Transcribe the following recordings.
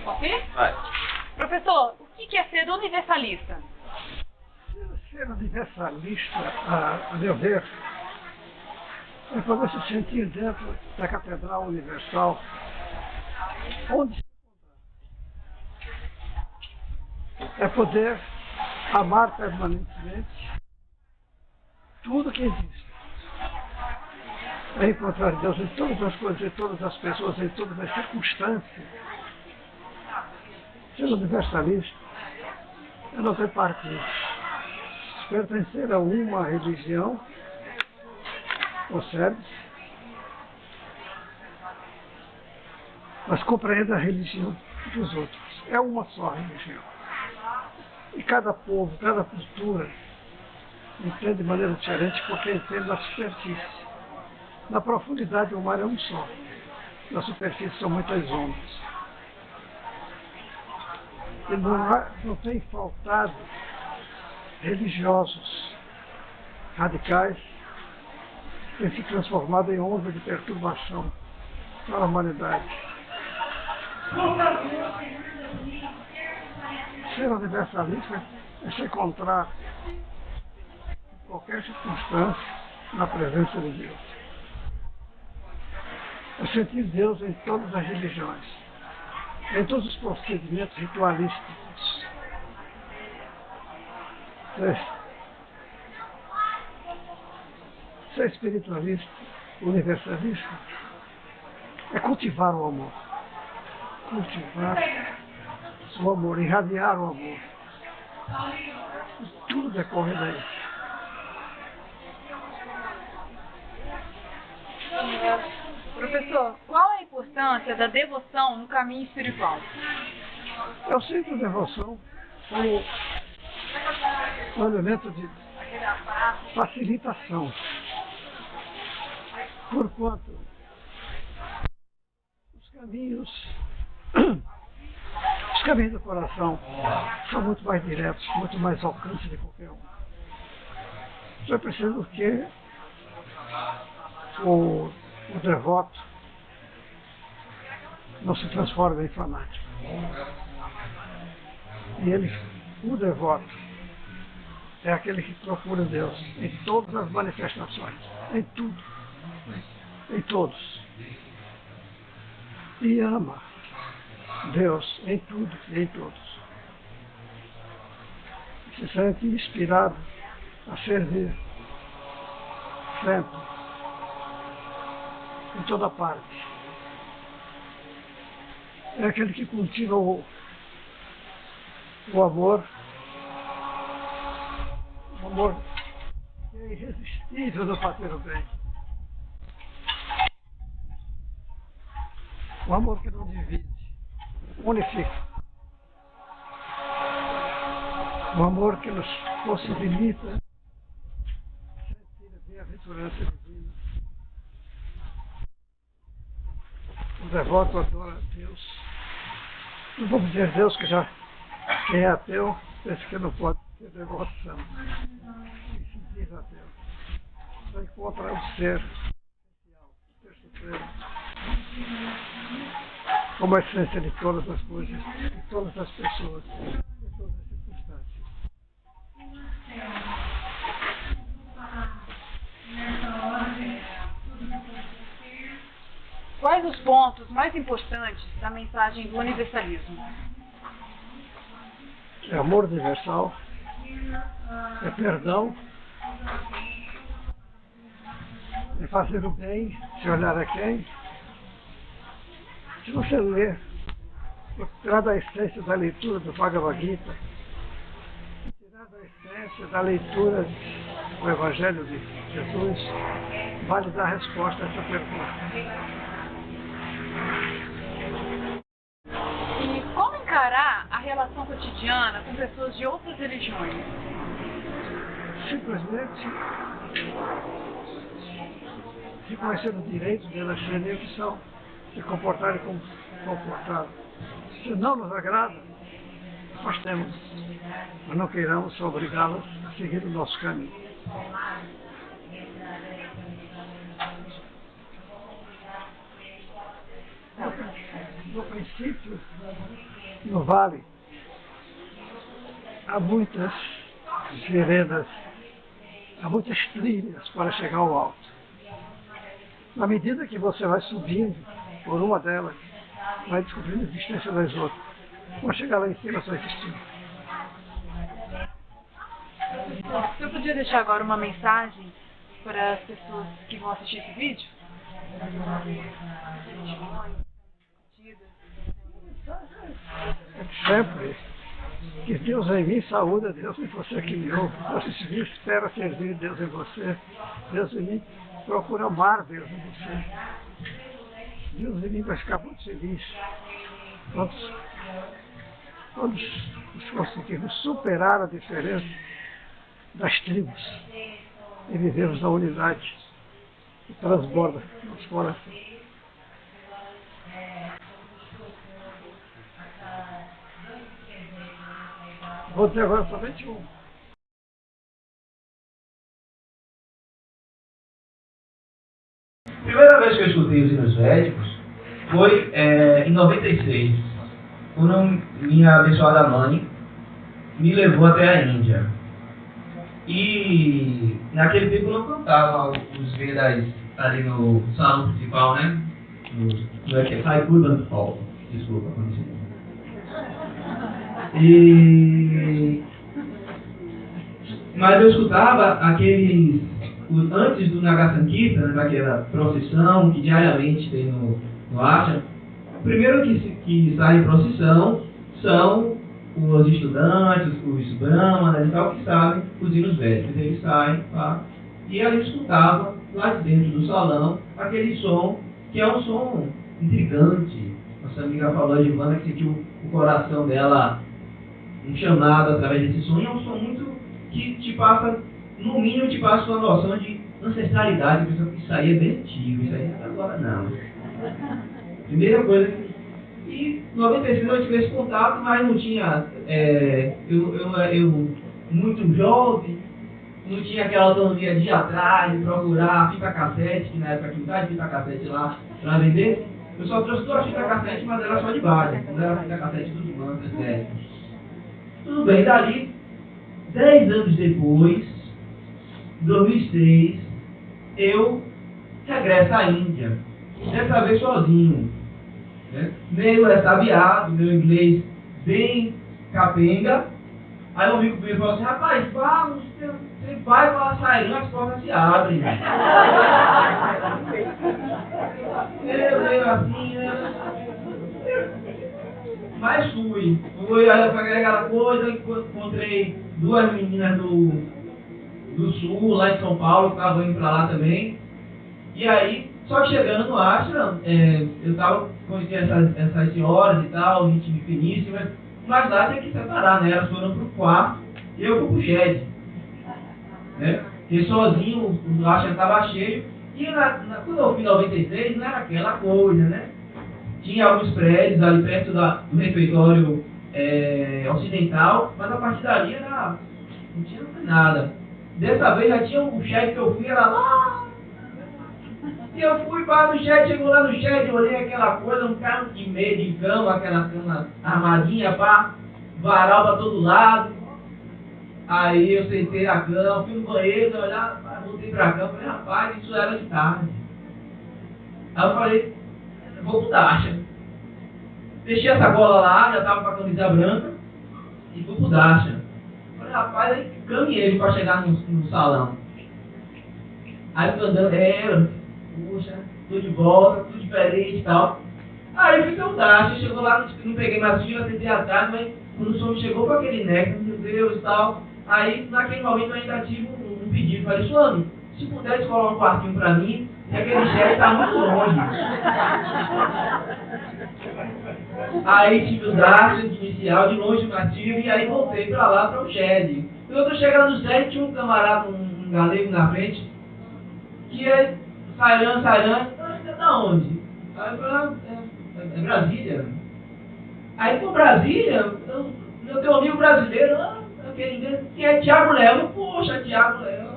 Ok? Vai. Professor, o que é ser universalista? Ser universalista, a meu ver, é poder se sentir dentro da Catedral Universal, onde se encontrar. É poder amar permanentemente tudo que existe. É encontrar Deus em todas as coisas, em todas as pessoas, em todas as circunstâncias. Ser universalista é não ter partido. Pertencer a uma religião, concebe-se, mas compreende a religião dos outros. É uma só religião. E cada povo, cada cultura entende de maneira diferente porque entende na superfície. Na profundidade o mar é um só. Na superfície são muitas ondas. E não tem faltado religiosos radicais que têm se transformado em onda de perturbação para a humanidade. Ser universalista é se encontrar em qualquer circunstância na presença de Deus. É sentir Deus em todas as religiões, em todos os procedimentos ritualísticos. Ser espiritualista, universalista, é cultivar o amor. Cultivar o amor, irradiar o amor. E tudo decorre daí. Professor, qual a importância da devoção no caminho espiritual? Eu sinto devoção como um elemento de facilitação, porquanto os caminhos do coração são muito mais diretos, muito mais alcance de qualquer um. Só é preciso que o devoto não se transforme em fanático. E o devoto é aquele que procura Deus em todas as manifestações, em tudo, em todos. E ama Deus em tudo e em todos. Se sente inspirado a servir sempre, em toda parte. É aquele que cultiva o amor que é irresistível no fazer o bem. O amor que não divide, unifica. O amor que nos possibilita sentir a bem-aventurança divina. O devoto adora a Deus. Não vamos dizer Deus que já quem é ateu pensa que não pode ter devoção. E se diz ateu. Só encontra o ser essencial, o ser supremo, como a essência de todas as coisas, de todas as pessoas, de todas as circunstâncias. Quais os pontos mais importantes da mensagem do universalismo? É amor universal, é perdão, é fazer o bem, se olhar a quem. Se você ler, tirar da essência da leitura do Bhagavad Gita, tirar da essência da leitura do Evangelho de Jesus, vai lhe dar a resposta a essa pergunta. E como encarar a relação cotidiana com pessoas de outras religiões? Simplesmente reconhecer o direito delas serem o que são, se comportarem como se comportaram. Se não nos agrada, nós temos, mas não queiramos obrigá-las a seguir o nosso caminho. no princípio, no vale, há muitas veredas, há muitas trilhas para chegar ao alto. Na medida que você vai subindo por uma delas, vai descobrindo a existência das outras. Quando chegar lá em cima, só existindo. Você podia deixar agora uma mensagem para as pessoas que vão assistir esse vídeo? Sempre que Deus em mim, saúde, Deus em você que me ouve. Você se espera servir Deus em você, Deus em mim, procura amar Deus em você. Deus em mim vai ficar muito feliz. Todos conseguirmos superar a diferença das tribos e vivemos na unidade que transborda nos corações. Vou dizer agora somente um. A primeira vez que eu escutei os hinos védicos foi em 96, quando minha abençoada mãe me levou até a Índia. E naquele tempo eu não cantava os Vedas ali no salão principal, né? No Sai Kurban Hall, desculpa, aconteceu. Mas eu escutava aqueles, antes do Naga Sankirtan, daquela procissão que diariamente tem no Ashram. O primeiro que sai em procissão são os estudantes, os brahmanas e tal, que sabem os hinos védicos. Eles saem lá e ela escutava lá de dentro do salão aquele som, que é um som intrigante. Nossa amiga falou, a Ivana, que sentiu o coração dela um chamado através desse som, e é um som muito que te passa, no mínimo te passa uma noção de ancestralidade, que isso aí é bem antigo, isso aí agora não. Primeira coisa que... E em 96 eu tive esse contato, mas não tinha, eu muito jovem, não tinha aquela autonomia de ir atrás, de procurar fita cassete, que na época tinha um de fita cassete lá para vender. Eu só trouxe 2 fitas cassete, mas era só de base, não era fita cassete dos mantras védicos. Tudo bem, dali, 10 anos depois, em 2006, eu regresso à Índia, dessa vez sozinho, né? Meio ressabiado, meu inglês bem capenga. Aí um amigo meu falou assim, rapaz, vamos, você vai para a saída, as portas se abrem. Eu assim, mas fui, aí eu peguei aquela coisa, encontrei 2 meninas do sul, lá em São Paulo, que estavam indo para lá também. E aí, só que chegando no Ashram, eu estava conhecendo essas senhoras e tal, gente finíssima, mas lá tem que separar, né? Elas foram para o quarto e eu fui para o shed. Né? E sozinho, o Ashram estava cheio, e quando eu fui em 96, não era aquela coisa, né? Tinha alguns prédios ali perto do refeitório ocidental, mas a partir dali não tinha nada. Dessa vez já tinha um shed que eu fui, era lá. E eu fui para o shed, chegou lá no shed, olhei aquela coisa, um cara de meio de cama, aquela cama armadinha, pá, varal para todo lado. Aí eu sentei na cama, fui no banheiro, voltei para a cama, falei, rapaz, isso era de tarde. Aí eu falei, vou pro Darshan. Deixei a sacola lá, já estava com a camisa branca, e fui pro Darshan. Falei, rapaz, aí caminhei para chegar no salão. Aí fui andando, puxa, tô de volta, tudo diferente e tal. Aí fui pro Darshan, chegou lá, não peguei mais fila, tentei atrás, mas quando o som chegou com aquele néctar, meu Deus e tal. Aí naquele momento eu ainda tive um pedido, falei, Swami, se puder escolar um quartinho para mim, e aquele chefe está muito longe. Aí tive o Darshan inicial, de longe nativo, e aí voltei para lá, para o shed. Quando eu tô chegando no shed, tinha um camarada, um galego na frente, que é Sairan, você tá onde? Aí eu falei, é Brasília. Aí por Brasília, eu tenho um amigo brasileiro, que é Thiago Léo. Poxa, Thiago Léo.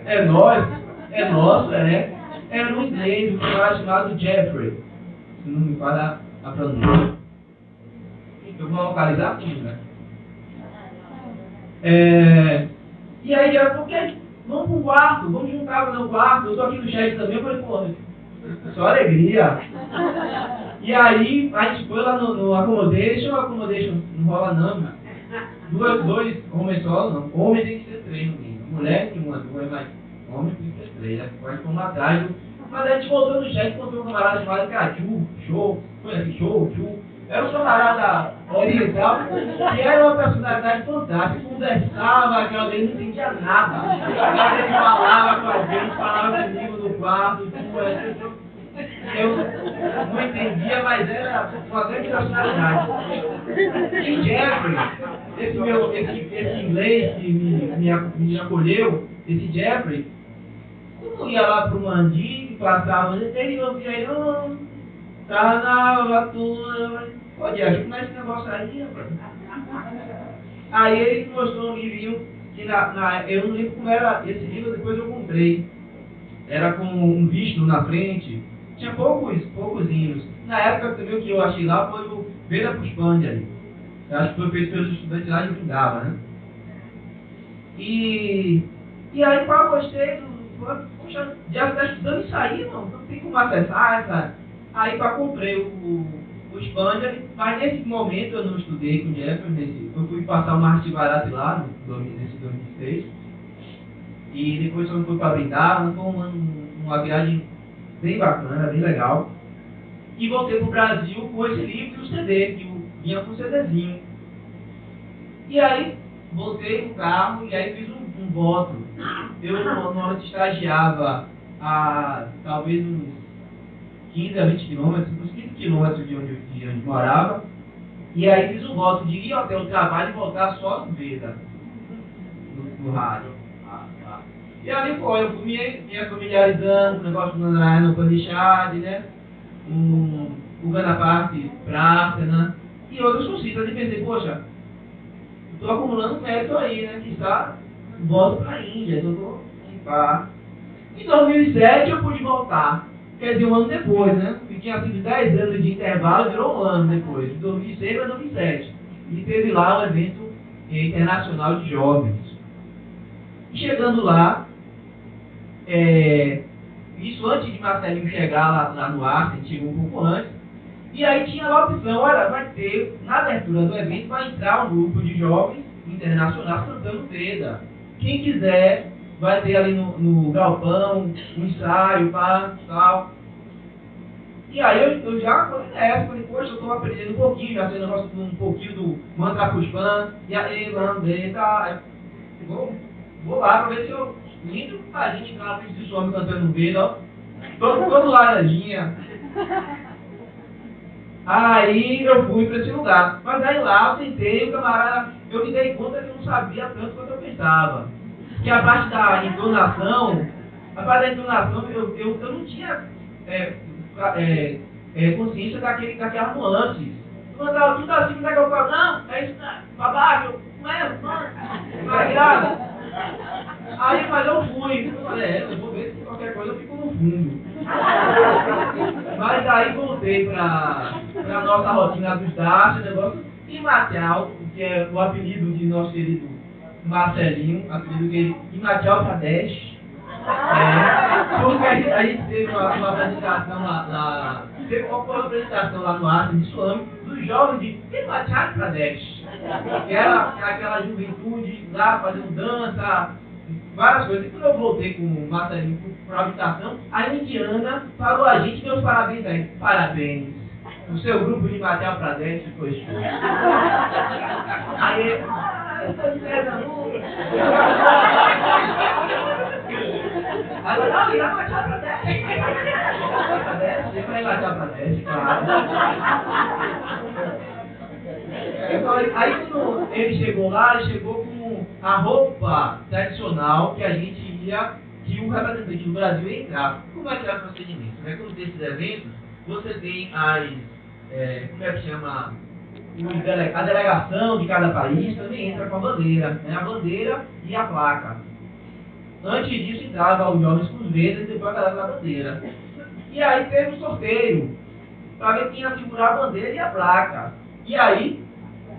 É nós, é nosso, é no inglês, um cara chamado Jeffrey, se não me falha a planilha. Eu vou localizar tudo, né? E aí era porque vamos pro quarto, vamos juntar no quarto, eu tô aqui no chat também, eu falei, pô, só alegria. E aí a gente foi lá no accommodation não rola não, né? Dois homens só, não. Homem tem que ser 3 no mínimo. Mulher tem 1, 2, mas homem tem que ser 3, né? Pode tomar atrás. Mas a gente voltou no chat e encontrou um camarada chamado Caju, show, foi assim, show. Era um camarada oriental que era uma personalidade fantástica, conversava, aquela vez não entendia nada. Ele falava com a gente, falava comigo no quarto, eu não entendia, mas era uma grande personalidade. E Jeffrey, esse inglês que me acolheu, esse Jeffrey, quando ia lá pro Mandi, passava, ele ouvia aí, tá na latuna, pode ajudar esse negócio aí, rapaz. Aí ele mostrou um livrinho, que eu não lembro como era esse livro, depois eu comprei. Era com um Vishnu na frente, tinha poucos hinos. Na época também o que eu achei lá foi o Veda Pushpanjali. Eu acho que foi feito pelos estudantes lá de Vrindavan, né? E aí, pá, eu gostei poxa, já está estudando isso aí, não tem como acessar essa. Aí, pá, comprei o Pushpanjali, mas nesse momento eu não estudei com o Jeffrey, eu fui passar uma Hartivarati lá, nesse 2006. E depois eu fui para Vrindavan, foi uma viagem bem bacana, bem legal. E voltei para o Brasil com esse livro e o CD, que vinha com um CDzinho. E aí, voltei no carro e aí fiz um voto. Eu normalmente estagiava a talvez uns 15 a 20 quilômetros, uns 15 quilômetros de onde morava. E aí fiz um voto de ir até o trabalho e voltar só no Veda, no rádio. E ali foi, eu fui me familiarizando com o negócio do Narayana Upanishad, né? O Ganapati, Prasthana e outros conceitos. E pensei, poxa, estou acumulando mérito aí, né? Que está, volto para a Índia, eu estou em 2007 eu pude voltar, quer dizer, um ano depois, né? Que tinha sido 10 anos de intervalo, virou um ano depois, de 2006 para 2007. E teve lá um evento internacional de jovens. E chegando lá, isso antes de Marcelinho chegar lá no ar, a gente chegou um pouco antes, e aí tinha lá a opção, olha, vai ter, na abertura do evento, vai entrar um grupo de jovens internacionais cantando Veda. Quem quiser, vai ter ali no galpão, um ensaio, tal. E aí eu já falei nessa, falei, poxa, eu estou aprendendo um pouquinho, já sei um pouquinho do Mantra Pushpan, e aí, tá, vou lá para ver se eu lindo a gente lá esse homem cantando Veda, ó. Todo laranjinha. Aí eu fui para esse lugar. Mas aí lá eu sentei, o camarada, eu me dei conta que eu não sabia tanto quanto eu pensava. Que a parte da entonação, eu não tinha consciência daquelas nuances. Eu mandava tudo assim, daqui eu falava, não, é isso, babaca, não é grave. Aí, mas eu fui, eu falei, eu vou ver se qualquer coisa eu fico no fundo. Mas aí voltei pra nossa rotina dos dados, negócio, e Himachal, que é o apelido de nosso querido Marcelinho, apelido dele, Himachal Pradesh. Porque a gente teve uma apresentação lá, teve uma apresentação lá no Arte de Swami, dos jovens de Himachal Pradesh. Que era aquela juventude lá fazendo dança, várias coisas. E quando eu voltei com o Marcelinho para a habitação, a indiana falou a gente, meus parabéns aí. Parabéns. O seu grupo de Himachal Pradesh foi show. Aí, eu estou de Pernambuco. Aí eu não, Himachal Pradesh. Himachal Pradesh, claro. Aí quando ele chegou lá, ele chegou com a roupa tradicional que a gente ia, que o representante do Brasil ia entrar. Como é que é o procedimento? Quando tem esses eventos, você tem como é que chama? A delegação de cada país também entra com a bandeira, né? A bandeira e a placa. Antes disso entrava os jovens com os Vedas e depois a galera da bandeira. E aí teve um sorteio. para ver quem ia segurar a bandeira e a placa. E aí,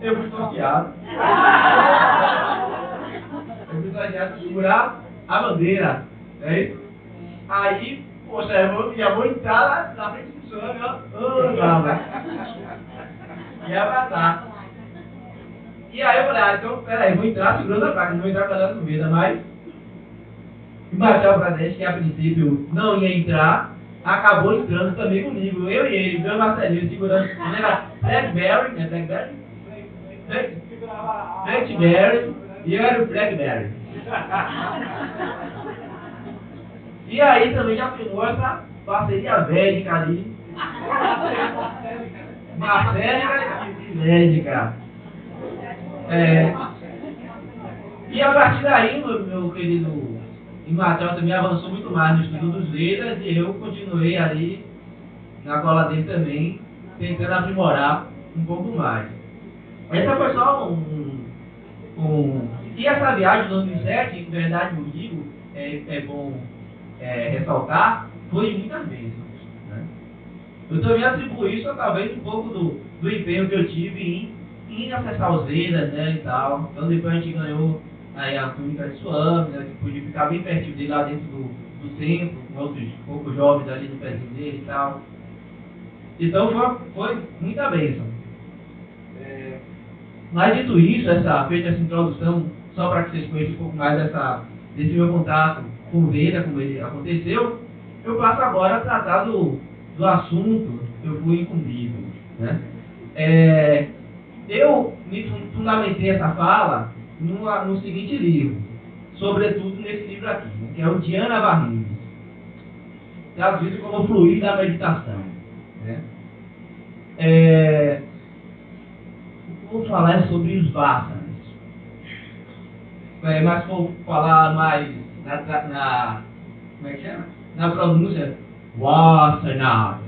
eu fui sorteado. Eu fui sorteado para segurar a bandeira. É isso? Aí, poxa, já vou entrar na frente do Suame, ó. E abraçar. E aí eu falei, então, peraí, vou entrar segurando a placa, não vou entrar para dar comida, mas o Marcelo Prazeres, que a princípio não ia entrar, acabou entrando também comigo, eu e ele, o Marcelinho segurando, era Blackberry, né, Blackberry, e eu era o Blackberry. E aí também já pegou essa parceria védica ali, Marcélica e védica. E a partir daí, meu querido Imatel também avançou muito mais no estudo dos Vedas e eu continuei ali na cola dele também, tentando aprimorar um pouco mais. Essa foi só E essa viagem de 2007, em verdade, eu digo, é bom ressaltar, foi de muitas bênçãos. Né? Eu também atribuo isso, talvez, um pouco do empenho que eu tive em acessar os Vedas, né, e tal. Então depois a gente ganhou aí a túnica de Swami, né, que podia ficar bem pertinho dele lá dentro do templo, com outros poucos jovens ali no pezinho dele e tal. Então foi muita bênção. Mas dito isso, feita essa introdução, só para que vocês conheçam um pouco mais desse meu contato com o Veda, como ele aconteceu, eu passo agora a tratar do assunto que eu fui incumbido. Né? Eu me fundamentei essa fala no seguinte livro, sobretudo nesse livro aqui, né, que é o Dhyana Varnini, traduzido como Fluir da Meditação. Né? Vou falar sobre os vasanas, mas vou falar mais como é que chama? Na pronúncia Vasana.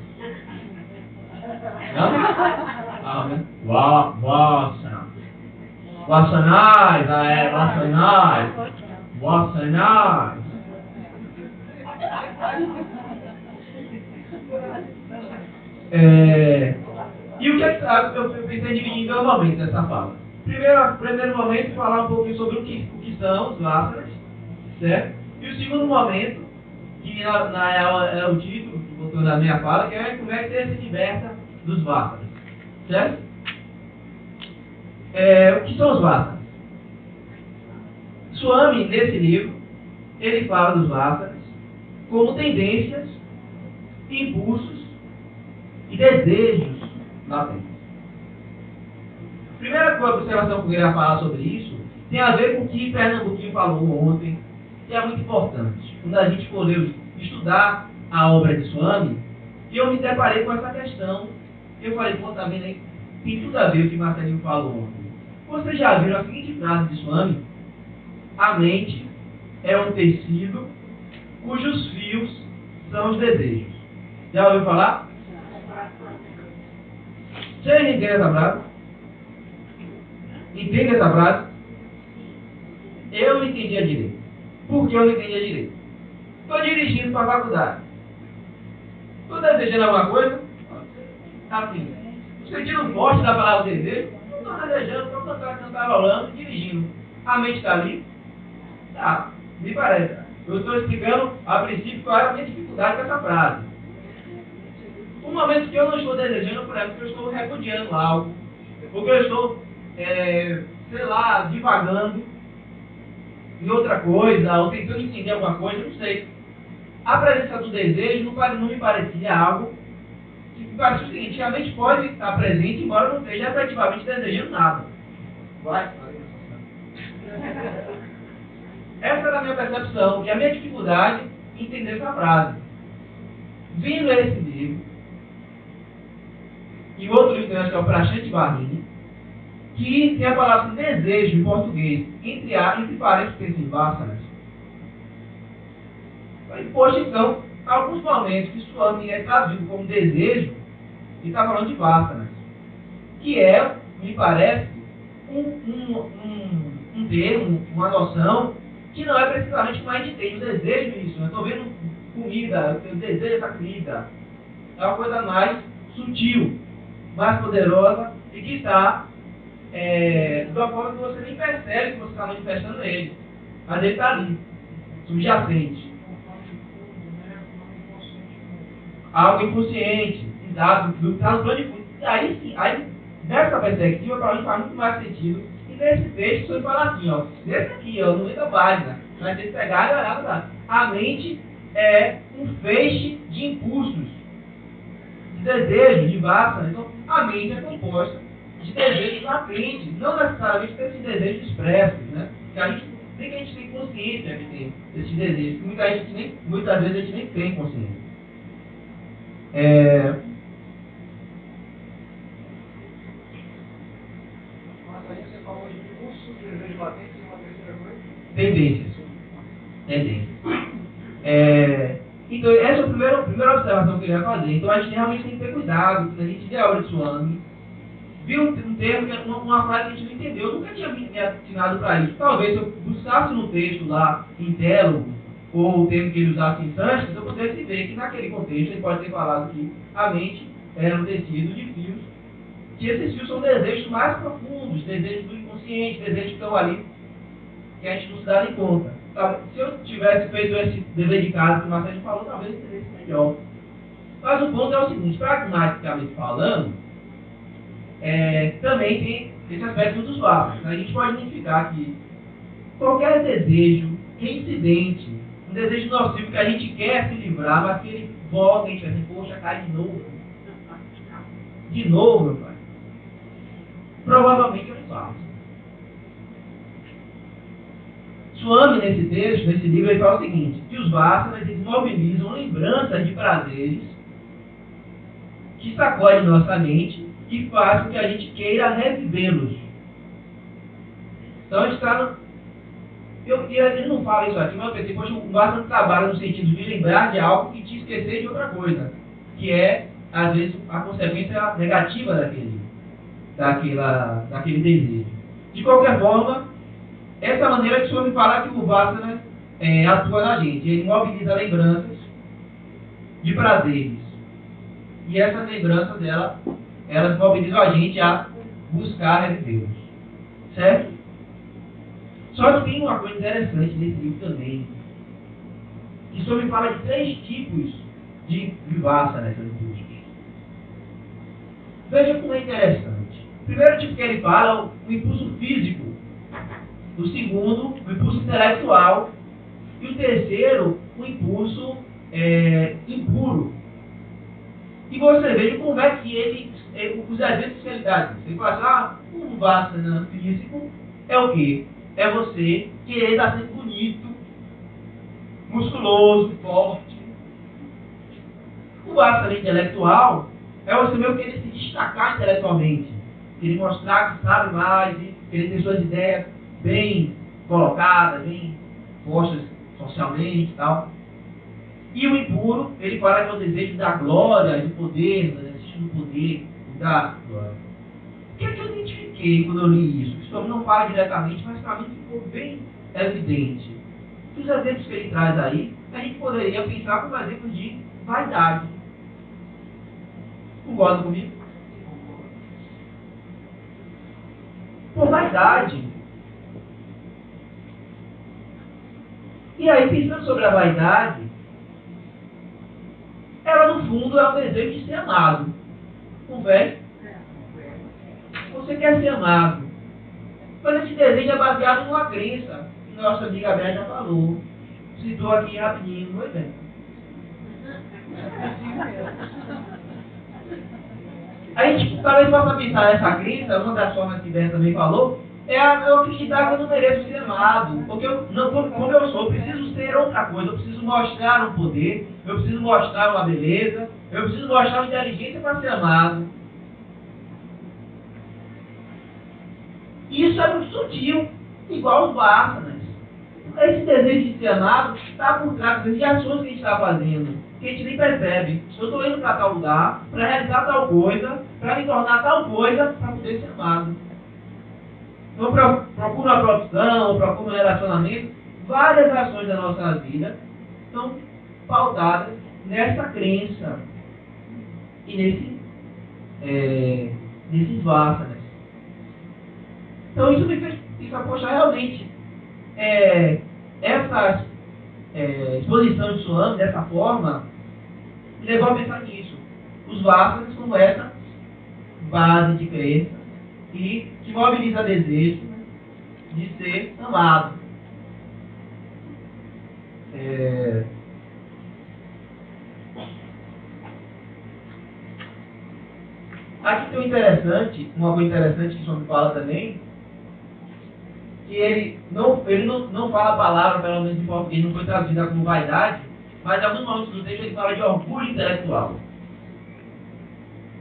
Vasana. Vasanais, Vasanais. E o que eu pensei em dividir em dois momentos essa fala. Primeiro momento, falar um pouquinho sobre o que são os Vasanas, certo? E o segundo momento, que na real é o título que botou na minha fala, que é como é que você se liberta dos Vasanas, certo? O que são os Vasanas? Swami, nesse livro, ele fala dos Vasanas como tendências, impulsos e desejos latentes. Primeira observação que eu queria falar sobre isso tem a ver com o que Pernambuquinho falou ontem, que é muito importante. Quando a gente for estudar a obra de Swami, eu me deparei com essa questão. Eu falei, pô, tá vendo aí? Tem tudo a ver com o que Marcelinho falou ontem. Vocês já viram a seguinte frase de Swami? A mente é um tecido cujos fios são os desejos. Já ouviu falar? Vocês entendem essa frase? Entende essa frase? Eu não entendi a direito. Por que eu não entendi a direito? Estou dirigindo para a faculdade. Estou desejando alguma coisa? Assim, sentindo forte da palavra desejo, não estou desejando, estou cantarolando, dirigindo. A mente está ali? Tá, me parece. Eu estou explicando a princípio qual é a minha dificuldade com essa frase. Um momento que eu não estou desejando, por exemplo, que eu estou repudiando algo, ou que eu estou, sei lá, divagando em outra coisa, ou tentando entender alguma coisa, não sei. A presença do desejo não me parecia algo que me parecia o seguinte: a mente pode estar presente, embora não esteja efetivamente desejando nada. Vai. Essa era a minha percepção e a minha dificuldade em entender essa frase. Vindo esse livro, e outro livro que é o Prashant Varnini, que tem a palavra desejo em português, entre parênteses, vasanas. Poxa, então, alguns momentos que Swami é traduzido como desejo, e está falando de vasanas, que é, me parece, um termo, uma noção, que não é precisamente como a gente tem. Eu desejo isso, eu estou vendo comida, eu desejo essa comida. É uma coisa mais sutil, mais poderosa e que está de uma forma que você nem percebe que você está manifestando ele. Mas ele está ali, subjacente. Algo inconsciente, exato, que está no plano de fundo. E aí sim, nessa perspectiva, para mim faz muito mais sentido. E nesse texto, você fala assim, ó, nesse aqui, ó, no meio da página, mas vocês pegarem e olhar lá. A mente é um feixe de impulsos, de desejos, de vassas. Então, a mente é composta de desejos latentes, não necessariamente desses desejos expressos, né? Que a gente, nem que a gente tem consciência que tem esses desejos, que muitas vezes a gente nem tem consciência. Mas aí você falou de impulso, desejo latente e uma terceira coisa? Tendências. Então, essa é a primeira observação que eu ia fazer. Então, a gente realmente tem que ter cuidado, quando a gente vê a obra de Swami, viu um termo, uma frase que a gente não entendeu. Eu nunca tinha me atinado para isso. Talvez se eu buscasse no texto lá, em Télogo, ou o termo que ele usasse em Sanskrit, eu pudesse ver que naquele contexto ele pode ter falado que a mente era um tecido de fios, que esses fios são desejos mais profundos, desejos do inconsciente, desejos que estão ali, que a gente não se dá nem conta. Se eu tivesse feito esse dever de casa que o Marcelo falou, talvez eu entendesse melhor. Mas o ponto é o seguinte, pragmaticamente falando, também tem esse aspecto dos vasos. A gente pode identificar que qualquer desejo reincidente, um desejo nocivo que a gente quer se livrar, mas que ele volta e a gente vai assim, poxa, cai de novo. De novo, meu pai. Provavelmente é um vaso. Swami, nesse texto, nesse livro, ele fala o seguinte, que os vasanas eles mobilizam lembranças de prazeres que sacodem nossa mente e faz com que a gente queira revivê-los. Então, a gente está no... Ele não fala isso aqui, mas eu pensei, poxa, o vasana trabalha no sentido de lembrar de algo e te esquecer de outra coisa, que é, às vezes, a consequência negativa daquele desejo. De qualquer forma, essa maneira que o senhor me fala que o Vassana atua na gente. Ele mobiliza lembranças de prazeres. E essas lembranças, elas mobilizam a gente a buscar revivê-los. Certo? Só que tem uma coisa interessante nesse livro também. Que o senhor me fala de 3 tipos de Vassana, esses impulsos. Veja como é interessante. O primeiro tipo que ele fala é o impulso físico. O segundo, o impulso intelectual. E o terceiro, o impulso impuro. E você veja como é que os exemplos que ele dá. Ele fala assim, um Vassana físico é o quê? É você querer estar sempre bonito, musculoso, forte. O Vassana intelectual é você mesmo querer se destacar intelectualmente. Querer mostrar que sabe mais, querer ter suas ideias bem colocadas, bem postas socialmente e tal. E o impuro, ele fala que é o desejo da glória, do poder, do desejo do poder, da glória. O que é que eu identifiquei quando eu li isso? Isso não fala diretamente, mas para mim ficou bem evidente. Os exemplos que ele traz aí, a gente poderia pensar como exemplos de vaidade. Concorda comigo? Por vaidade. E aí, pensando sobre a vaidade, ela no fundo é o desejo de ser amado. Converse. Você quer ser amado. Mas esse desejo é baseado numa crença, que nossa amiga Beth já falou. Citou aqui rapidinho, não é bem? A gente talvez possa pensar nessa crença, uma das formas que Beth também falou, é eu acreditar que eu não mereço ser amado. Porque como eu sou, eu preciso ser outra coisa. Eu preciso mostrar um poder, eu preciso mostrar uma beleza, eu preciso mostrar uma inteligência para ser amado. Isso é muito sutil, igual os Vassanas. Esse desejo de ser amado está por trás das ações que a gente está fazendo, que a gente nem percebe. Eu estou indo para tal lugar, para realizar tal coisa, para me tornar tal coisa, para poder ser amado. Então, procuro uma profissão, procuro um relacionamento, várias ações da nossa vida estão pautadas nessa crença e nesse desses vásanas. Então isso me fez pensar, poxa, realmente, essa exposição de Swami, dessa forma, me levou a pensar nisso. Os vásanas como essa base de crença e que mobiliza desejo de ser amado. Aqui tem uma coisa interessante que o Swami fala também, que ele não fala a palavra, pelo menos em português, não foi traduzida como vaidade, mas em alguns momentos do texto ele fala de orgulho intelectual.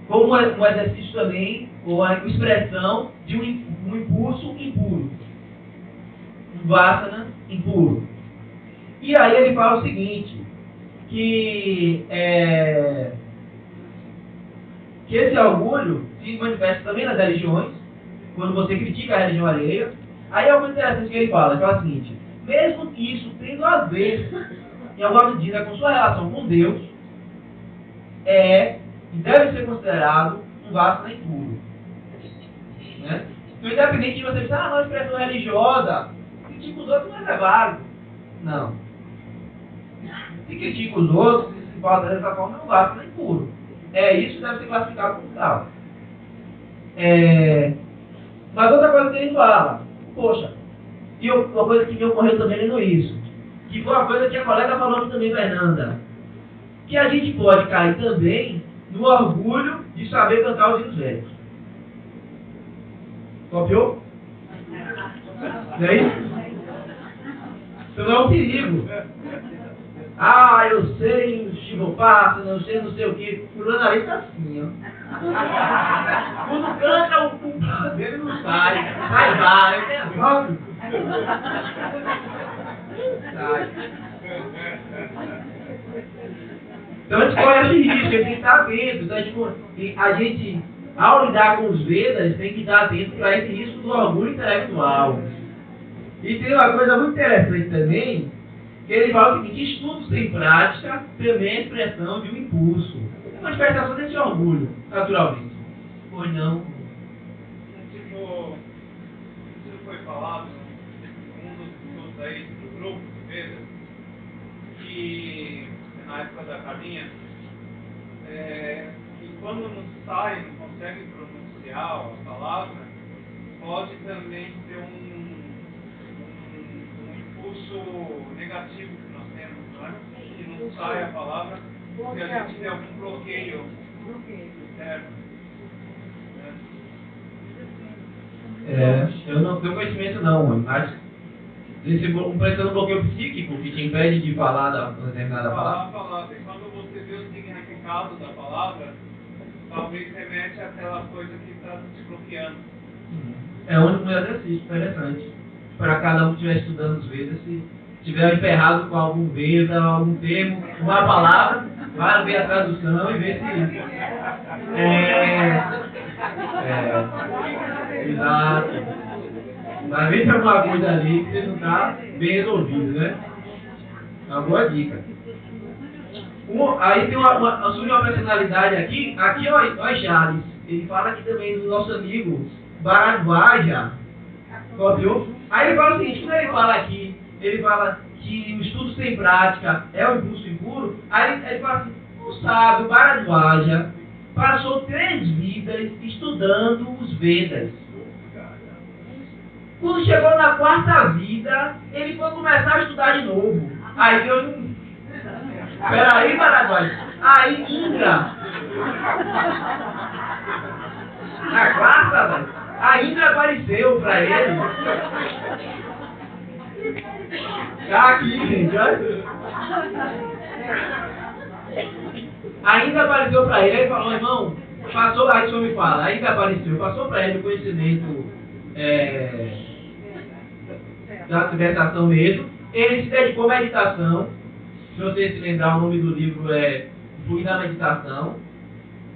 Como um exercício também, ou a expressão de um impulso impuro. Um vasana impuro. E aí ele fala o seguinte, que esse orgulho se manifesta também nas religiões, quando você critica a religião alheia. Aí é uma coisa interessante que ele fala o seguinte, mesmo que isso tendo a ver, em alguma medida, com sua relação com Deus, e deve ser considerado um vasana impuro. Né? Então, independente de você pensar, uma expressão religiosa, critica os outros, mas é válido. Não. Se critica os outros, se fala dessa forma, é um vasana impuro. Isso deve ser classificado como tal. Mas outra coisa que ele fala, poxa, e uma coisa que me ocorreu também lendo isso, que foi uma coisa que a colega falou aqui também, Fernanda, que a gente pode cair também no orgulho de saber cantar os hinos velhos. Copiou? Não é isso? Então não é um perigo. Eu sei o Shivopassa, não sei o que. Fulano ali tá assim, ó. Quando canta o dele não sai. Vai, é óbvio. Sai. Então a gente corre esse risco, a gente tem que estar atento. Então, a gente, ao lidar com os Vedas, tem que estar atento para esse risco do orgulho intelectual. E tem uma coisa muito interessante também, que ele fala o seguinte, estudo sem prática também é expressão de um impulso. É uma manifestação desse orgulho, naturalmente. Pois não? Tipo, isso foi falado em um dos estudos aí do grupo do Vedas, que na época da Carlinha, que quando não sai, não consegue pronunciar a palavra, pode também ter um impulso negativo que nós temos, não é? Que não sai a palavra, porque a gente tem algum bloqueio interno. Eu não tenho conhecimento não, mas um bloqueio psíquico que te impede de falar da determinada palavra. E quando você vê o significado da palavra, talvez remete àquela coisa que está te bloqueando. É um exercício interessante. Para cada um que estiver estudando os Vedas, se estiver emperrado com algum Veda, algum termo, uma palavra, vai ver a tradução e ver se... Exato. Vai ver se alguma coisa ali que você não está bem resolvido, né? É uma boa dica. Aí tem uma personalidade aqui ó, Jales. Ele fala aqui também do nosso amigo Bharadwaja. Copiou? Aí ele fala o seguinte, quando ele fala aqui, ele fala que o estudo sem prática é um impulso impuro, aí ele fala assim, o sábio Bharadwaja passou 3 vidas estudando os Vedas. Quando chegou na 4ª vida, ele foi começar a estudar de novo. Aí Deus não... Peraí, Bharadwaja. Aí Indra. Na 4ª, velho. A Indra apareceu pra ele. Tá aqui, gente, olha. A Indra apareceu pra ele e falou, irmão, passou, aí o senhor me fala, a Indra apareceu, passou pra ele o conhecimento da meditação mesmo. Ele se dedicou à meditação. Se você se lembrar, o nome do livro é Fluir na Meditação.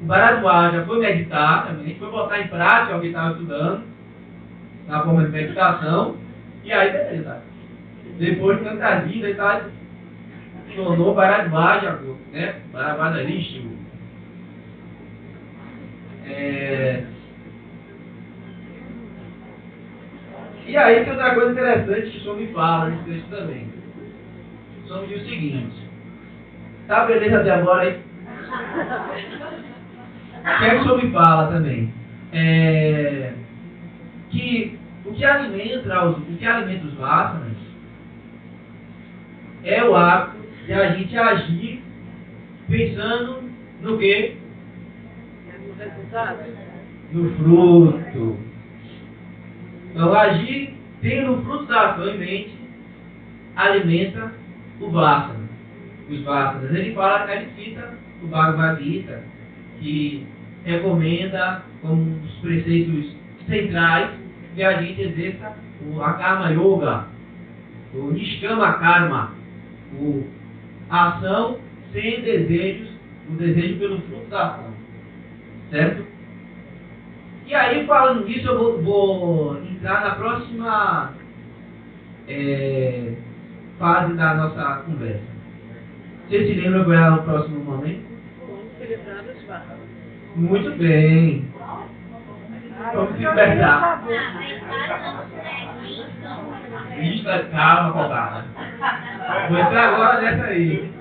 O Bharadwaja foi meditar, a gente foi botar em prática o que estava estudando, na forma de meditação, e aí beleza. Depois de tanta vida e tal, tornou Bharadwaja, né? Bharadwaja Rishimo. E aí tem outra coisa interessante que o Senhor me fala nesse texto também. O Senhor me diz o seguinte: tá beleza até agora aí? O que é que o Senhor me fala também? Que o que alimenta os vásanas é o ato de a gente agir pensando no quê? No fruto. Então, agir tendo o fruto da ação em mente alimenta o vásana. Os vásanas. Ele cita o Bhagavad Gita, que recomenda como um dos preceitos centrais que a gente exerça a Karma Yoga, o Nishkama Karma, a ação sem desejos, o desejo pelo fruto da ação. Certo? E aí, falando nisso, eu vou entrar na próxima fase da nossa conversa. Você se lembra qual é o próximo momento? Como celebrar os vásanas. Muito bem. Vamos se libertar. Calma, covarde. Vou entrar agora nessa aí.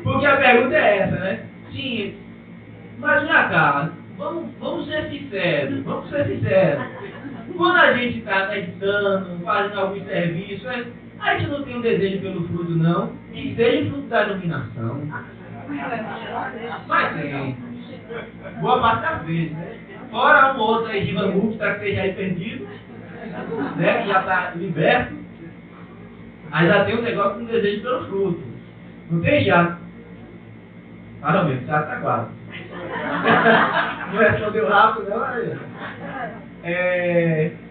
Porque a pergunta é essa, né? Sim, mas minha cara, vamos ser sinceros. Quando a gente está meditando, fazendo algum serviço, a gente não tem um desejo pelo fruto, não. Que seja fruto da iluminação. Mas tem. Boa parte das vezes, né? Fora um outro aí, Jiva Mukta, que esteja aí perdido, né? Que já está liberto. Aí já tem um negócio com desejo pelo fruto. Não tem já. Ah, não, mesmo, já está quase. Não respondeu rápido, não, aí.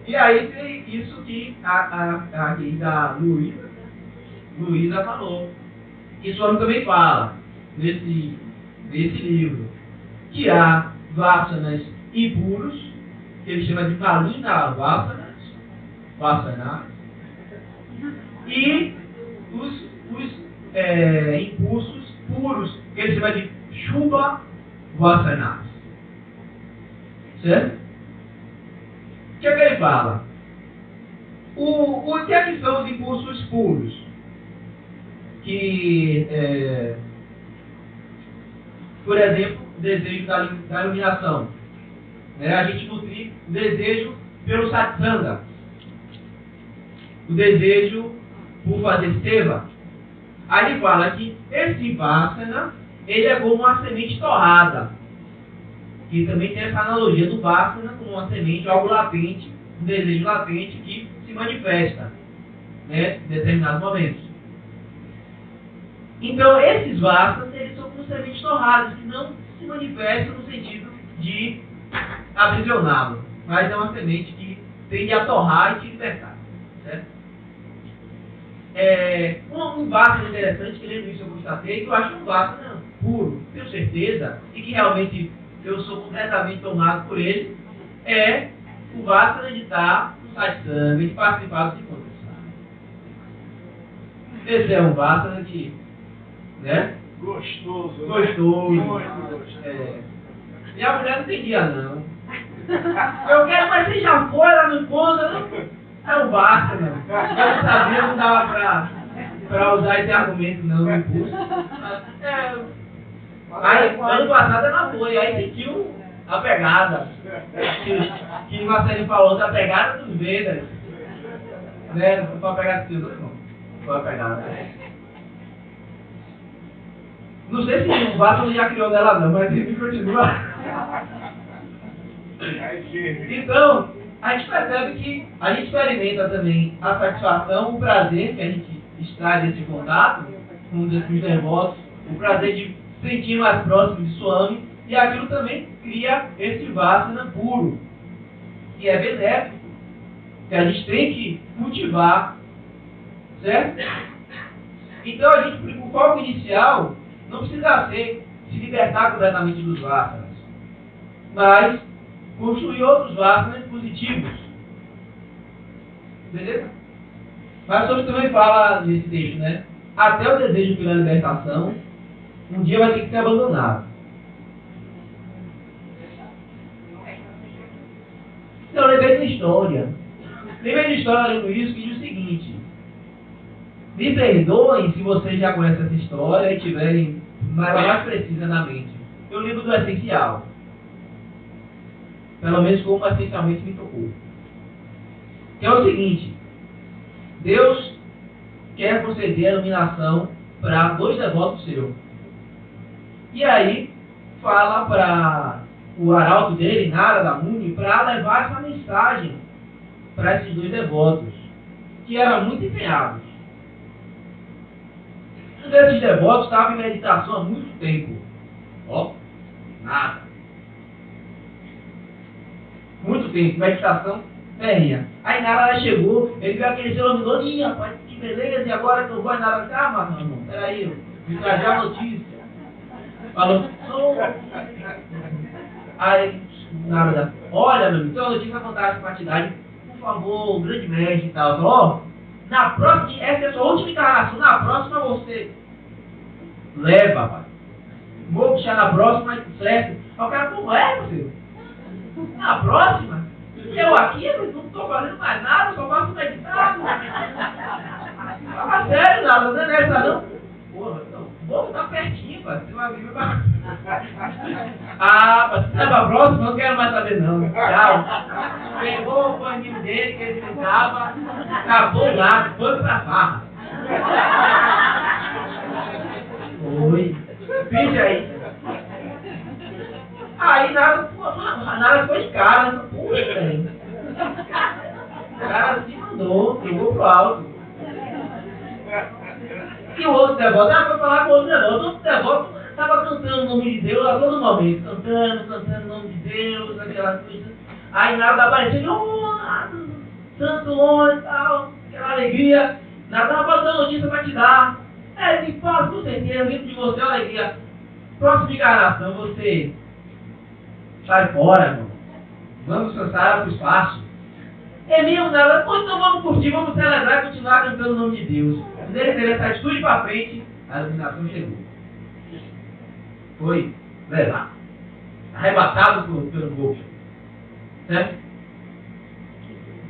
E aí tem isso que a querida Luísa falou. Isso o homem também fala nesse livro. Que há vasanas impuros, que ele chama de Malina vasanas, e os impulsos puros, que ele chama de Shubha vasanas. Certo? O que é que ele fala? O que é que são os impulsos puros? Que, por exemplo, o desejo da iluminação. A gente nutrir o desejo pelo satsanga. O desejo por fazer seva. Aí ele fala que esse vasana, ele é como uma semente torrada. Que também tem essa analogia do vasana como uma semente, algo latente, um desejo latente que se manifesta, né, em determinados momentos. Então, esses vasanas, eles são como sementes torradas, que não se manifestam no sentido de aprisioná-lo, mas é uma semente que tende a torrar e te libertar. Certo? Um vasana interessante, que lendo isso eu constatei, que eu acho um vasana puro, tenho certeza, e que realmente eu sou completamente tomado por ele, é o vasana de estar no satsanga, de participar dos encontros. Esse é um vasana de, né? Gostoso. Muito gostoso. E a mulher não tem dia, não. Eu quero, mas você já foi lá no encontro, não? É um vasana. Eu não sabia, não dava pra usar esse argumento, não, no impulso. Aí, ano passado ela foi, aí sentiu a pegada. Que o Marcelinho falou, da pegada dos Vedas. Né? Não foi a pegada dos Vedas, não. Foi a pegada. Não sei se o Vasco já criou dela não, mas ele continua. Então, a gente percebe que a gente experimenta também a satisfação, o prazer que a gente extrai desse contato com os nervosos, o prazer de sentir mais próximo de Swami, e aquilo também cria esse vasana puro, que é benéfico, que a gente tem que cultivar, certo? Então, o foco inicial não precisa ser se libertar completamente dos vasanas, mas construir outros vasanas positivos. Beleza? Mas sobre também fala nesse texto, né? Até o desejo pela libertação, um dia vai ter que ser abandonado. Então eu lembrei de uma história. Lembrei de uma história lendo isso que diz o seguinte: me perdoem se vocês já conhecem essa história e tiverem mais precisa na mente. Eu lembro do essencial. Pelo menos como essencialmente me tocou. Que é o seguinte: Deus quer conceder a iluminação para 2 devotos seus. E aí fala para o arauto dele, Narada Muni, para levar essa mensagem para esses 2 devotos, que eram muito empenhados. Um desses devotos estava em meditação há muito tempo. Ó, nada. Muito tempo, meditação ferrinha. Aí Narada chegou, ele viu aquele seu iluminou, ih, rapaz, que beleza, e agora que eu vou, Narada, calma, meu irmão, peraí, eu me trazer a notícia. Falou, aí Narada, olha, meu amigo, tem uma notícia fantástica para te dar, por favor, grande mestre e tal. Falou, na próxima, essa é a sua última encarnação, na próxima você leva, rapaz. Vou puxar na próxima, certo? Aí o cara, como é, você? Na próxima? Eu aqui, eu não estou fazendo mais nada, só faço meditar. Fala sério, nada, não é nessa não. Porra, então, vou estar pertinho, pai. Você vai vir pra... Ah, mas se leva a próxima, não quero mais saber não. Tchau. Pegou o paninho dele que ele sentava, acabou lá, foi pra farra. Oi. Finge aí. Aí nada foi de cara, puxa, velho. O cara se mandou, jogou pro alto. E o outro devoto, foi falar com o outro devoto estava cantando o nome de Deus a todo momento, cantando o nome de Deus, aquelas coisas. Aí nada apareceu, santo homem e tal, aquela alegria. Nada estava faltando notícia para te dar. Ele fala com certeza, vindo de você a alegria. Próxima encarnação, você sai fora, irmão. Vamos descansar para o espaço. É mesmo, nada. Pois então vamos curtir, vamos celebrar e continuar cantando o nome de Deus. Quando ele teve essa atitude para frente, a iluminação chegou. Foi levado. Arrebatado pelo golpe. Certo?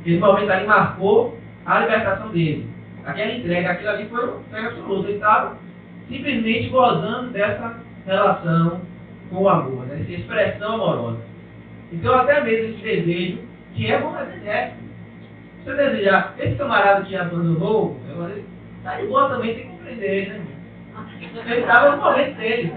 Esse momento ali marcou a libertação dele. Aquela entrega, aquilo ali foi uma entrega absoluta. Ele estava simplesmente gozando dessa relação com o amor, né? Essa expressão amorosa. Então até mesmo esse desejo, que é bom, mas é. Se você desejar, esse camarada que abandonou, está de boa também, tem que compreender, né? Ele estava no momento dele.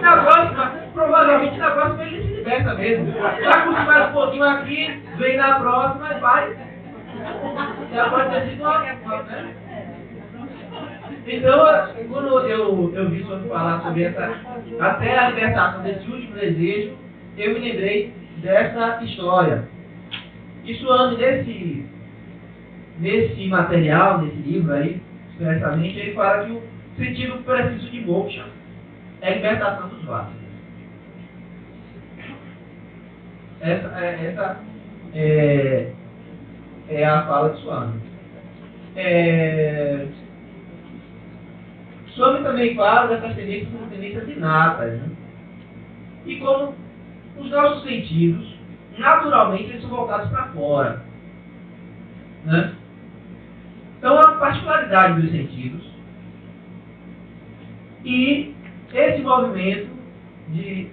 Na próxima, provavelmente na próxima ele se liberta mesmo. Vai curtir mais um pouquinho aqui, vem na próxima e vai. Já pode ter sido uma, né? Então, quando eu vi sobre falar sobre essa, até a libertação desse último desejo, eu me lembrei dessa história. E Swami, nesse material, nesse livro aí, expressamente, ele fala que o sentido preciso de moksha é a libertação dos vasos. Essa é a fala de Swami. Swami também fala dessas tendências como tendências inatas, né? E como os nossos sentidos, naturalmente, eles são voltados para fora, né? Então, a particularidade dos sentidos e esse movimento de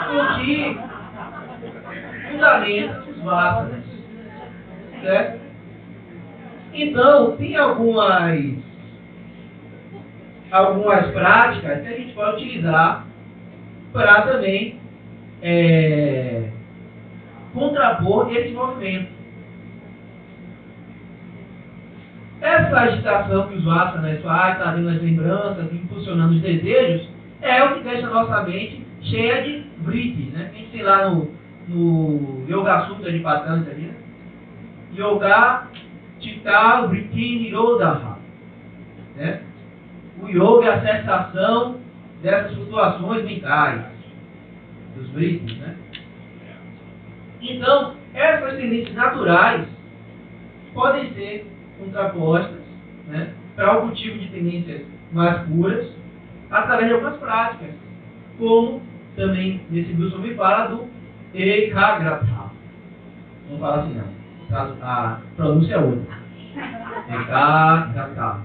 o que fundamenta os vasos, certo? Então, tem algumas práticas que a gente pode utilizar para também contrapor esse movimento. Essa agitação que os vasanas fazem, trazendo as lembranças, impulsionando os desejos, é o que deixa a nossa mente cheia de vritis, né? A gente tem lá no Yoga Sutra de Patanjali, né? Yoga Chitta Vritti Nirodha, né? O yoga é a cessação dessas flutuações mentais, dos vritis, né? Então, essas tendências naturais podem ser contrapostas, né, para o cultivo de tendências mais puras, através de algumas práticas, como também nesse Wilson me fala do Ekagrata. Não fala assim não, a pronúncia é outra. Ekagrata.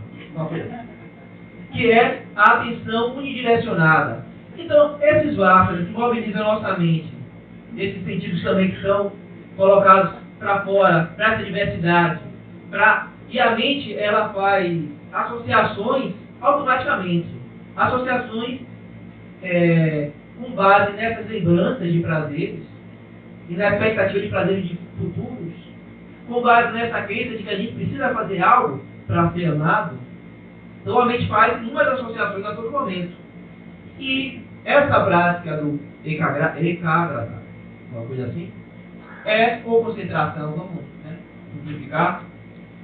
Que é a atenção unidirecionada. Então, esses Vasanas que mobilizam a nossa mente, esses sentidos também que são colocados para fora, para essa diversidade, e a mente ela faz associações automaticamente, associações com base nessas lembranças de prazeres e na expectativa de prazeres de futuros, com base nessa crença de que a gente precisa fazer algo para ser amado. Então a mente faz inúmeras associações a todo momento. E essa prática do Ekagrata, uma coisa assim, é com concentração, vamos simplificar,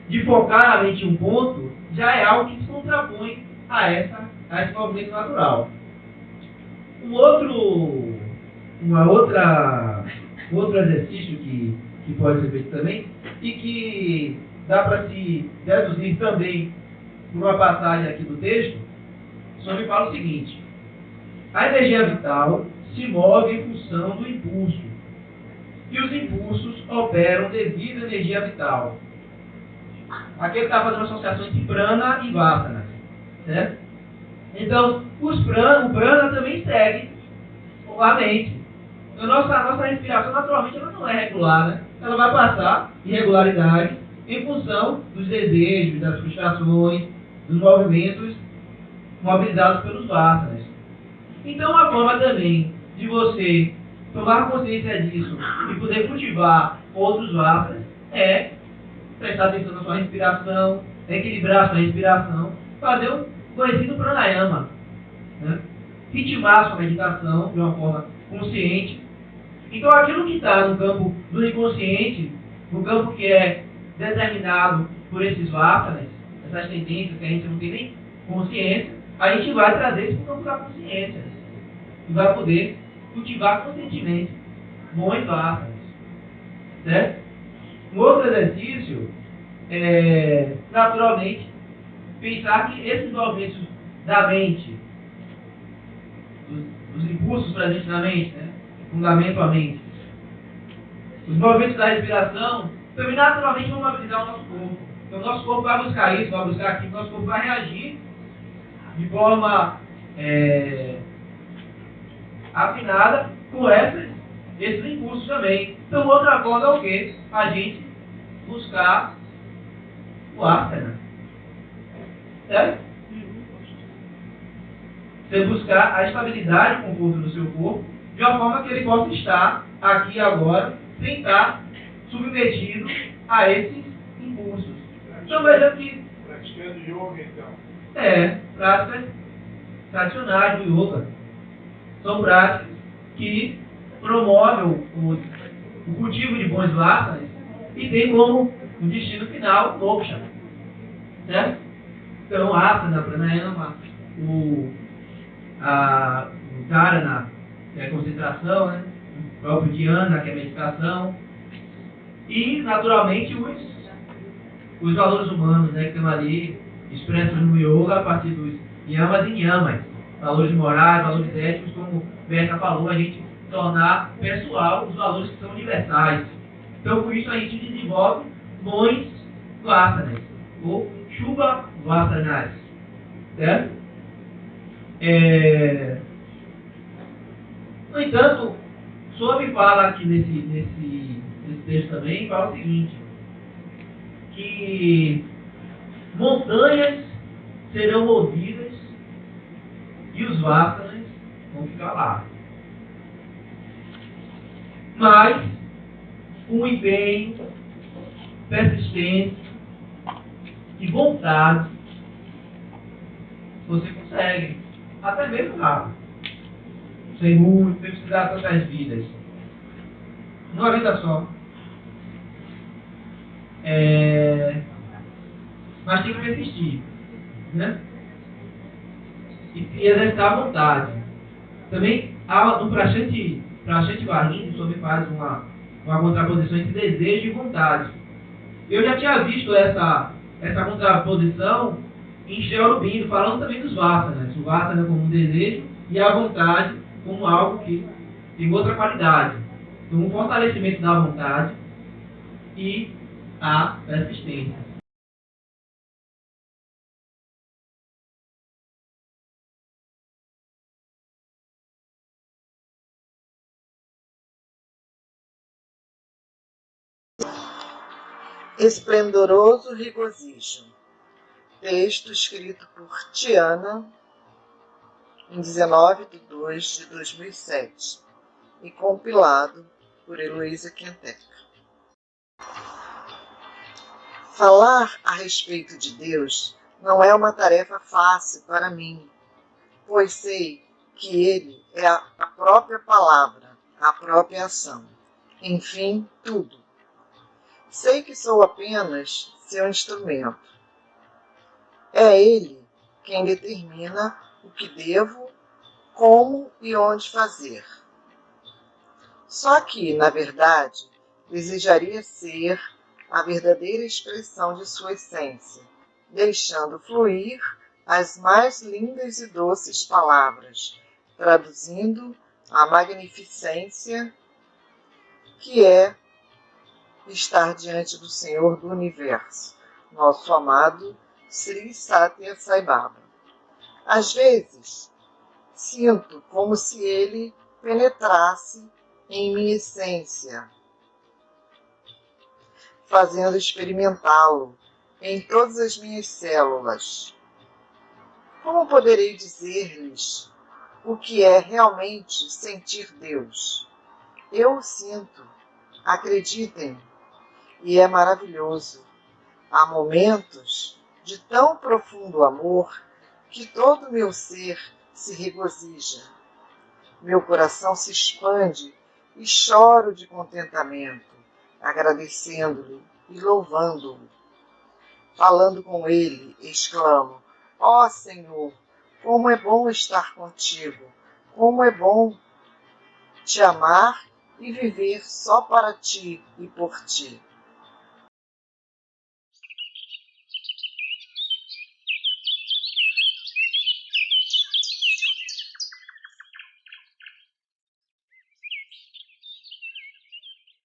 de focar a mente em um ponto, já é algo que se contrapõe a esse movimento natural. Um outro exercício que pode ser feito também, e que dá para se deduzir também por uma passagem aqui do texto, só me fala o seguinte: a energia vital se move em função do impulso, e os impulsos operam devido à energia vital. Aqui ele está fazendo uma associação entre prana e vasana, certo? Então, o prana também segue a mente. Então, nossa respiração, naturalmente, ela não é regular, né? Ela vai passar irregularidades em função dos desejos, das frustrações, dos movimentos mobilizados pelos vasanas. Então, uma forma também de você tomar consciência disso e poder cultivar outros vasanas é prestar atenção na sua respiração, equilibrar a sua respiração, fazer o conhecido pranayama, né? Ritmar a sua meditação de uma forma consciente. Então, aquilo que está no campo do inconsciente, no campo que é determinado por esses vasanas, essas tendências que a gente não tem nem consciência, a gente vai trazer isso para o campo da consciência e vai poder cultivar conscientemente bons vasanas, certo? Um outro exercício é, naturalmente, pensar que esses movimentos da mente, dos impulsos presentes na mente, né, fundamento a mente, os movimentos da respiração, também naturalmente vão mobilizar o nosso corpo. Então, o nosso corpo vai buscar isso, vai buscar aquilo, o nosso corpo vai reagir de forma afinada com esses impulsos também. Então, outra forma é o quê? A gente buscar o asana. Certo? Você buscar a estabilidade e o conforto do seu corpo de uma forma que ele possa estar aqui e agora, sem estar submetido a esses impulsos. Então, veja que... Praticando yoga, então. Práticas tradicionais do yoga. São práticas que promovem o cultivo de bons vasanas e tem como um destino final moksha. Certo? Então, asana, pranayama, o dharana, que é a concentração, né? O próprio dhyana, que é a meditação, e, naturalmente, os valores humanos, né, que estão ali expressos no yoga a partir dos yamas e niyamas, valores morais, valores éticos, como Berta falou, a gente tornar pessoal os valores que são universais. Então, com isso, a gente desenvolve bons vasanas, ou Shubha Vasanas, certo? No entanto, Swami fala aqui nesse texto também, fala o seguinte, que montanhas serão movidas e os vasanas vão ficar lá. Mas, com empenho, persistência e vontade, você consegue, até mesmo rápido, sem muito, sem precisar de tantas vidas, numa vida só. Mas tem que persistir, né? E exercitar a vontade. Também no Prashanti Varhini, o Swami faz uma contraposição entre desejo e vontade. Eu já tinha visto essa essa contraposição em Sri Aurobindo, falando também dos Vasanas. O Vasana como um desejo e a vontade como algo que tem outra qualidade. Então, um fortalecimento da vontade e a persistência. Esplendoroso Regozijo. Texto escrito por Tiana em 19/2/2007 e compilado por Heloísa Quenteca. Falar a respeito de Deus não é uma tarefa fácil para mim, pois sei que Ele é a própria palavra, a própria ação, enfim, tudo. Sei que sou apenas seu instrumento. É Ele quem determina o que devo, como e onde fazer. Só que, na verdade, desejaria ser a verdadeira expressão de sua essência, deixando fluir as mais lindas e doces palavras, traduzindo a magnificência que é estar diante do Senhor do Universo, nosso amado Sri Satya Sai Baba. Às vezes, sinto como se ele penetrasse em minha essência, fazendo experimentá-lo em todas as minhas células. Como poderei dizer-lhes o que é realmente sentir Deus? Eu o sinto, acreditem, e é maravilhoso. Há momentos de tão profundo amor que todo meu ser se regozija. Meu coração se expande e choro de contentamento, agradecendo-lhe e louvando-o. Falando com ele, exclamo: ó Senhor, como é bom estar contigo, como é bom te amar e viver só para ti e por ti.